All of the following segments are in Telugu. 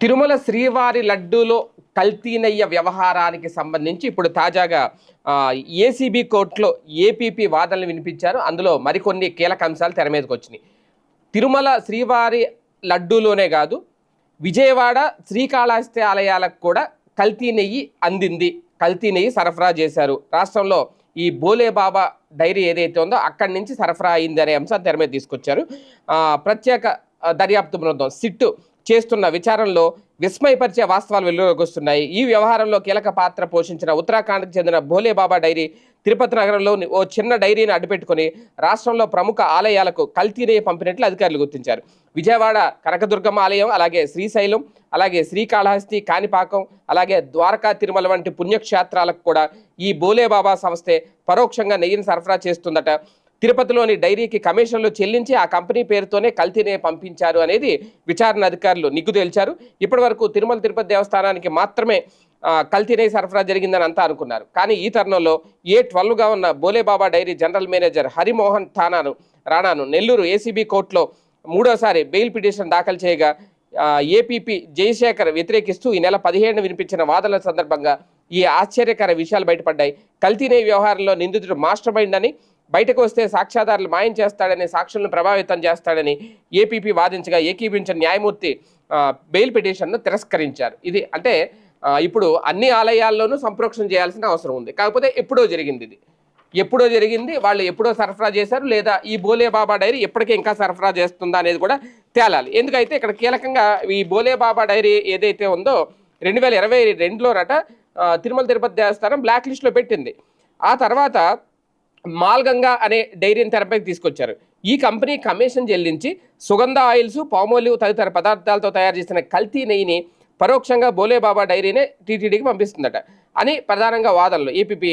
తిరుమల శ్రీవారి లడ్డూలో కల్తీ నెయ్యి వ్యవహారానికి సంబంధించి ఇప్పుడు తాజాగా ఏసీబీ కోర్టులో ఏపీపీ వాదనలు వినిపించారు. అందులో మరికొన్ని కీలక అంశాలు తెర మీదకి వచ్చినాయి. తిరుమల శ్రీవారి లడ్డూలోనే కాదు, విజయవాడ శ్రీకాళహస్తి ఆలయాలకు కూడా కల్తీ నెయ్యి అందింది, కల్తీ నెయ్యి సరఫరా చేశారు. రాష్ట్రంలో ఈ బోలే బాబా డైరీ ఏదైతే ఉందో అక్కడి నుంచి సరఫరా అయింది అనే అంశాన్ని తెర మీద తీసుకొచ్చారు. ప్రత్యేక దర్యాప్తు బృందం సిట్టు చేస్తున్న విచారణలో విస్మయపరిచే వాస్తవాలు వెలుగులోకి వస్తున్నాయి. ఈ వ్యవహారంలో కీలక పాత్ర పోషించిన ఉత్తరాఖండ్కి చెందిన భోలే బాబా డైరీ తిరుపతి నగరంలో ఓ చిన్న డైరీని అడ్డుపెట్టుకుని రాష్ట్రంలో ప్రముఖ ఆలయాలకు కల్తీ నెయ్యి పంపినట్లు అధికారులు గుర్తించారు. విజయవాడ కనకదుర్గమ్మ ఆలయం, అలాగే శ్రీశైలం, అలాగే శ్రీకాళహస్తి, కాణిపాకం, అలాగే ద్వారకా, తిరుమల వంటి పుణ్యక్షేత్రాలకు కూడా ఈ బోలే బాబా సంస్థే పరోక్షంగా నెయ్యిని సరఫరా చేస్తుందట. తిరుపతిలోని డైరీకి కమిషన్లు చెల్లించి ఆ కంపెనీ పేరుతోనే కల్తీ నెయ్యి పంపించారు అనేది విచారణ అధికారులు నిగ్గు తేల్చారు. ఇప్పటి వరకు తిరుమల తిరుపతి దేవస్థానానికి మాత్రమే కల్తీ నెయ్యి సరఫరా జరిగిందని అంతా అనుకున్నారు. కానీ ఈ తరుణంలో A12గా ఉన్న Bhole Baba dairy general manager Harimohan రాణాను నెల్లూరు ఏసీబీ కోర్టులో మూడోసారి బెయిల్ పిటిషన్ దాఖలు చేయగా ఏపీపీ జయశేఖర్ వ్యతిరేకిస్తూ ఈ నెల 17న వినిపించిన వాదనల సందర్భంగా ఈ ఆశ్చర్యకర విషయాలు బయటపడ్డాయి. కల్తీ నెయ్యి వ్యవహారంలో నిందితుడు మాస్టర్ మైండ్ అని, బయటకు వస్తే సాక్ష్యాధారులు మాయం చేస్తాడని, సాక్షులను ప్రభావితం చేస్తాడని ఏపీపీ వాదించగా ఏకీభించిన న్యాయమూర్తి బెయిల్ పిటిషన్ను తిరస్కరించారు. ఇది అంటే ఇప్పుడు అన్ని ఆలయాల్లోనూ సంప్రోక్షణ చేయాల్సిన అవసరం ఉంది. కాకపోతే ఎప్పుడో జరిగింది, వాళ్ళు ఎప్పుడో సరఫరా చేశారు, లేదా ఈ బోలే బాబా డైరీ ఎప్పటికీ ఇంకా సరఫరా చేస్తుందా అనేది కూడా తేలాలి. ఎందుకైతే ఇక్కడ కీలకంగా ఈ బోలే బాబా డైరీ ఏదైతే ఉందో 2022లోనట తిరుమల తిరుపతి దేవస్థానం బ్లాక్ లిస్ట్లో పెట్టింది. ఆ తర్వాత మాల్గంగా అనే డైరీని తెరపైకి తీసుకొచ్చారు. ఈ కంపెనీ కమిషన్ చెల్లించి సుగంధ ఆయిల్స్, పామోలివ్ తదితర పదార్థాలతో తయారు చేసిన కల్తీ నెయ్యిని పరోక్షంగా బోలే బాబా డైరీనే టీటీడీకి పంపిస్తుందట అని ప్రధానంగా వాదనలు ఏపీపీ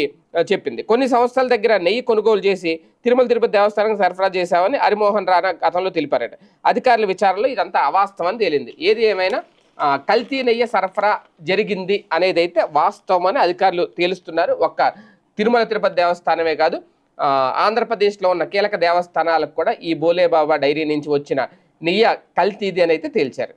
చెప్పింది. కొన్ని సంస్థల దగ్గర నెయ్యి కొనుగోలు చేసి తిరుమల తిరుపతి దేవస్థానానికి సరఫరా చేశామని హరిమోహన్ రాణా గతంలో తెలిపారట. అధికారుల విచారణలో ఇదంతా అవాస్తవం అని తేలింది. ఏది ఏమైనా కల్తీ నెయ్యి సరఫరా జరిగింది అనేది అయితే వాస్తవం అని అధికారులు తేలుస్తున్నారు. ఒక్క తిరుమల తిరుపతి దేవస్థానమే కాదు, ఆంధ్రప్రదేశ్లో ఉన్న కీలక దేవస్థానాలకు కూడా ఈ బోలే బాబా డైరీ నుంచి వచ్చిన నెయ్యి కల్తీది అని అయితే తేల్చారు.